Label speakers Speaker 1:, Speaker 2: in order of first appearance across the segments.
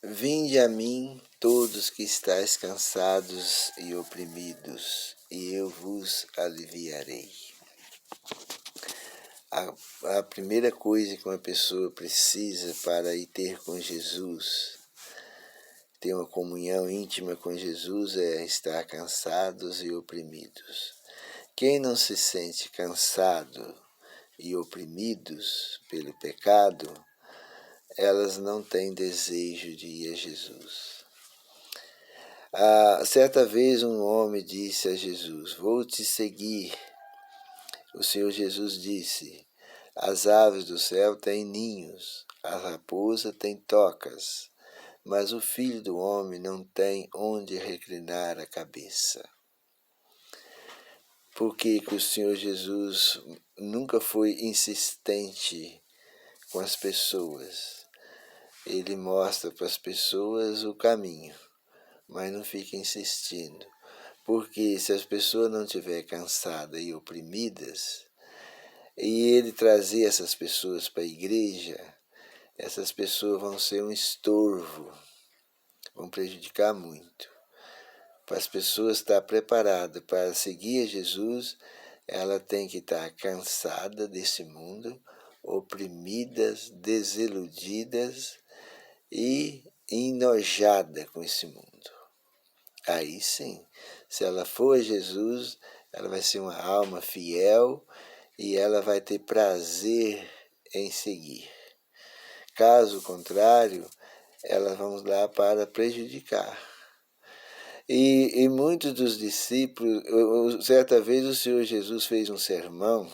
Speaker 1: Vinde a mim, todos que estáis cansados e oprimidos, e eu vos aliviarei. A primeira coisa que uma pessoa precisa para ir ter com Jesus, ter uma comunhão íntima com Jesus, é estar cansados e oprimidos. Quem não se sente cansado e oprimidos pelo pecado, elas não têm desejo de ir a Jesus. Certa vez um homem disse a Jesus: vou te seguir. O Senhor Jesus disse: as aves do céu têm ninhos, a raposa tem tocas, mas o Filho do Homem não tem onde reclinar a cabeça. Por que o Senhor Jesus nunca foi insistente com as pessoas? Ele mostra para as pessoas o caminho, mas não fica insistindo. Porque se as pessoas não estiverem cansadas e oprimidas, e ele trazer essas pessoas para a igreja, essas pessoas vão ser um estorvo, vão prejudicar muito. Para as pessoas estar preparadas para seguir a Jesus, ela tem que estar cansada desse mundo, oprimidas, desiludidas e enojada com esse mundo. Aí sim, se ela for a Jesus, ela vai ser uma alma fiel e ela vai ter prazer em seguir. Caso contrário, elas vão lá para prejudicar. E muitos dos discípulos, certa vez o Senhor Jesus fez um sermão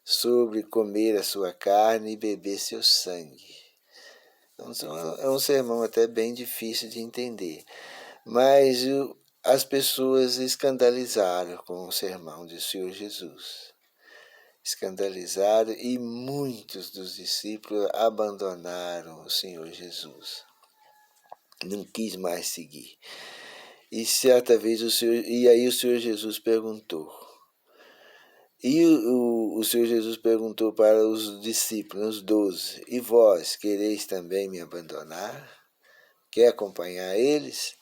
Speaker 1: sobre comer a sua carne e beber seu sangue. É um sermão até bem difícil de entender, mas as pessoas escandalizaram com o sermão do Senhor Jesus. Escandalizaram e muitos dos discípulos abandonaram o Senhor Jesus. Não quis mais seguir. E certa vez aí o Senhor Jesus perguntou. E o Senhor Jesus perguntou para os discípulos, os 12, e vós quereis também me abandonar? Quer acompanhar eles?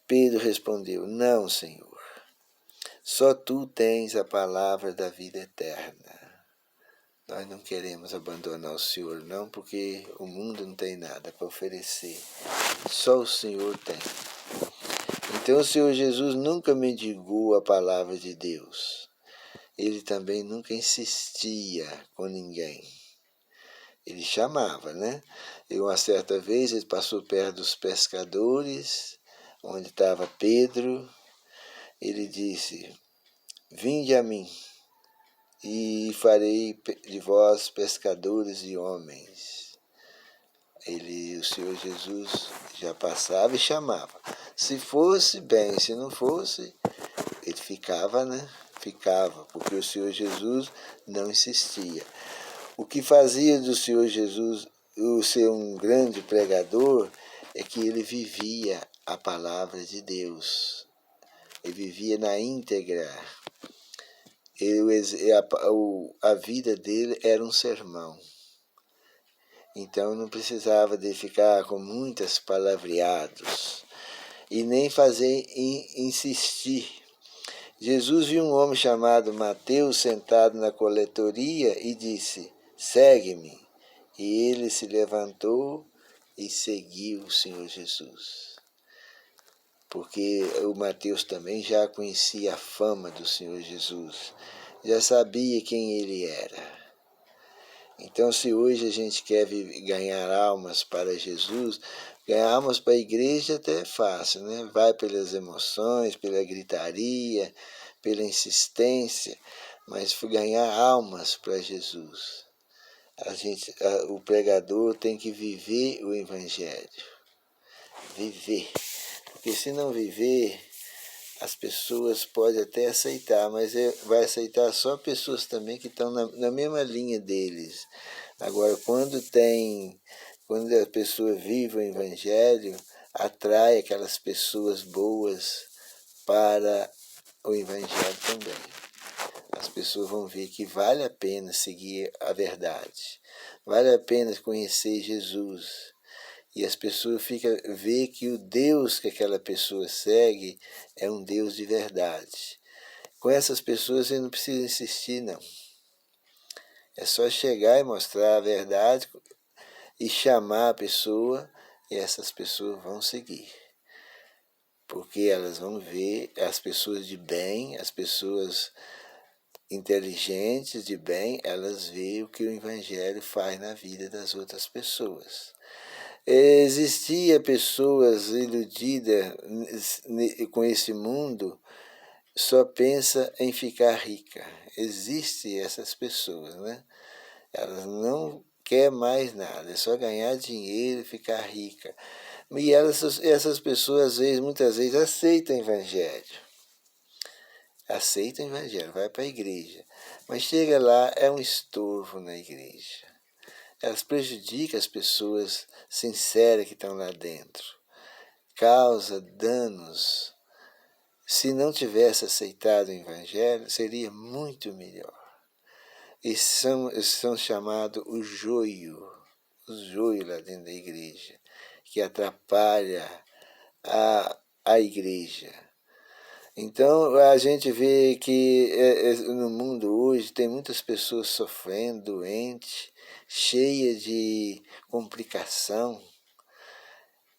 Speaker 1: Pedro respondeu: não, Senhor. Só tu tens a palavra da vida eterna. Nós não queremos abandonar o Senhor, não, porque o mundo não tem nada para oferecer. Só o Senhor tem. Então o Senhor Jesus nunca mendigou a palavra de Deus. Ele também nunca insistia com ninguém. Ele chamava, né? E uma certa vez ele passou perto dos pescadores, onde estava Pedro. Ele disse: vinde a mim, e farei de vós pescadores de homens. O Senhor Jesus já passava e chamava. Se fosse, bem, se não fosse, ele ficava, né? Ficava, porque o Senhor Jesus não insistia. O que fazia do Senhor Jesus ser um grande pregador é que ele vivia a palavra de Deus. Ele vivia na íntegra. A vida dele era um sermão. Então não precisava de ficar com muitos palavreados e nem fazer insistir. Jesus viu um homem chamado Mateus sentado na coletoria e disse: segue-me. E ele se levantou e seguiu o Senhor Jesus. Porque o Mateus também já conhecia a fama do Senhor Jesus, já sabia quem ele era. Então, se hoje a gente quer ganhar almas para Jesus, ganhar almas para a igreja até é fácil, né? Vai pelas emoções, pela gritaria, pela insistência, mas ganhar almas para Jesus. O pregador tem que viver o Evangelho. Viver. Porque se não viver, as pessoas podem até aceitar, mas vai aceitar só pessoas também que estão na mesma linha deles. Agora, quando a pessoa vive o Evangelho, atrai aquelas pessoas boas para o Evangelho também. As pessoas vão ver que vale a pena seguir a verdade, vale a pena conhecer Jesus. E as pessoas vê que o Deus que aquela pessoa segue é um Deus de verdade. Com essas pessoas você não precisa insistir, não. É só chegar e mostrar a verdade e chamar a pessoa, e essas pessoas vão seguir. Porque elas vão ver as pessoas de bem, as pessoas inteligentes de bem, elas veem o que o Evangelho faz na vida das outras pessoas. Existia pessoas iludidas com esse mundo, só pensa em ficar rica. Existem essas pessoas, né? Elas não querem mais nada, é só ganhar dinheiro e ficar rica. E essas pessoas, muitas vezes, aceitam o Evangelho. Aceitam o Evangelho, vai para a igreja. Mas chega lá, é um estorvo na igreja. Elas prejudicam as pessoas sinceras que estão lá dentro. Causa danos. Se não tivesse aceitado o Evangelho, seria muito melhor. E são chamados o joio lá dentro da igreja, que atrapalha a igreja. Então a gente vê que no mundo hoje tem muitas pessoas sofrendo, doentes, cheias de complicação,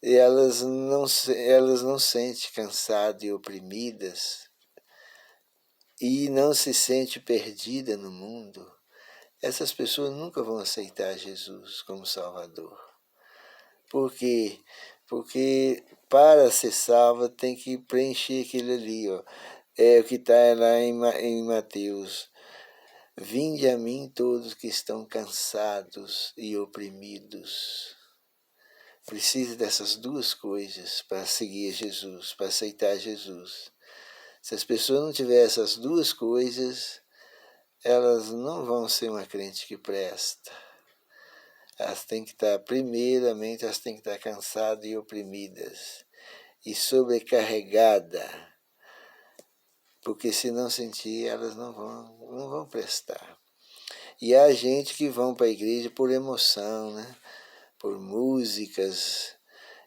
Speaker 1: e elas não sentem cansadas e oprimidas, e não se sentem perdidas no mundo. Essas pessoas nunca vão aceitar Jesus como Salvador. Por quê? Porque para ser salva tem que preencher aquilo ali, ó. É o que está lá em Mateus. Vinde a mim todos que estão cansados e oprimidos. Precisa dessas duas coisas para seguir Jesus, para aceitar Jesus. Se as pessoas não tiverem essas duas coisas, elas não vão ser uma crente que presta. Elas têm que estar, primeiramente, elas têm que estar cansadas e oprimidas e sobrecarregadas, porque se não sentir, elas não vão prestar. E há gente que vão para a igreja por emoção, né? Por músicas,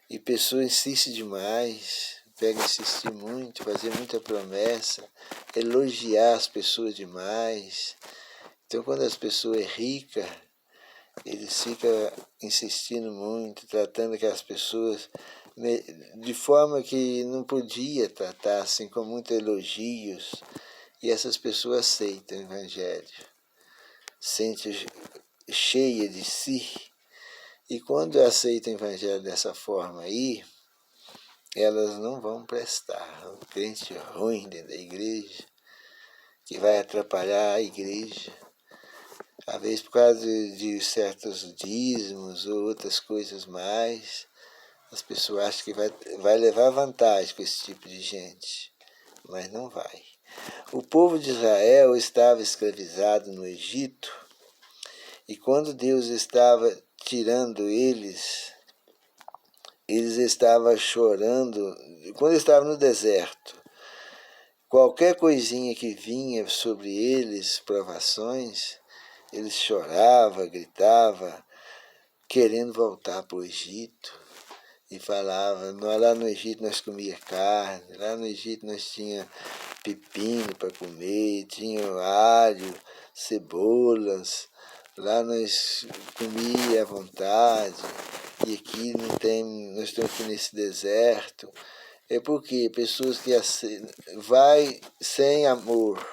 Speaker 1: e pessoas insistem demais, pega insistir muito, fazer muita promessa, elogiar as pessoas demais. Então, quando as pessoas é ricas, eles ficam insistindo muito, tratando aquelas pessoas de forma que não podia tratar, assim, com muitos elogios, e essas pessoas aceitam o Evangelho, sentem cheia de si, e quando aceitam o Evangelho dessa forma aí, elas não vão prestar. Um crente ruim dentro da igreja, que vai atrapalhar a igreja, às vezes por causa de certos dízimos ou outras coisas mais, as pessoas acham que vai levar vantagem com esse tipo de gente, mas não vai. O povo de Israel estava escravizado no Egito, e quando Deus estava tirando eles estavam chorando, quando estavam no deserto. Qualquer coisinha que vinha sobre eles, provações, eles choravam, gritavam, querendo voltar para o Egito. E falavam, lá no Egito nós comia carne, lá no Egito nós tinha pepino para comer, tinha alho, cebolas, lá nós comia à vontade, e aqui não tem, nós estamos aqui nesse deserto. É porque pessoas que vai sem amor,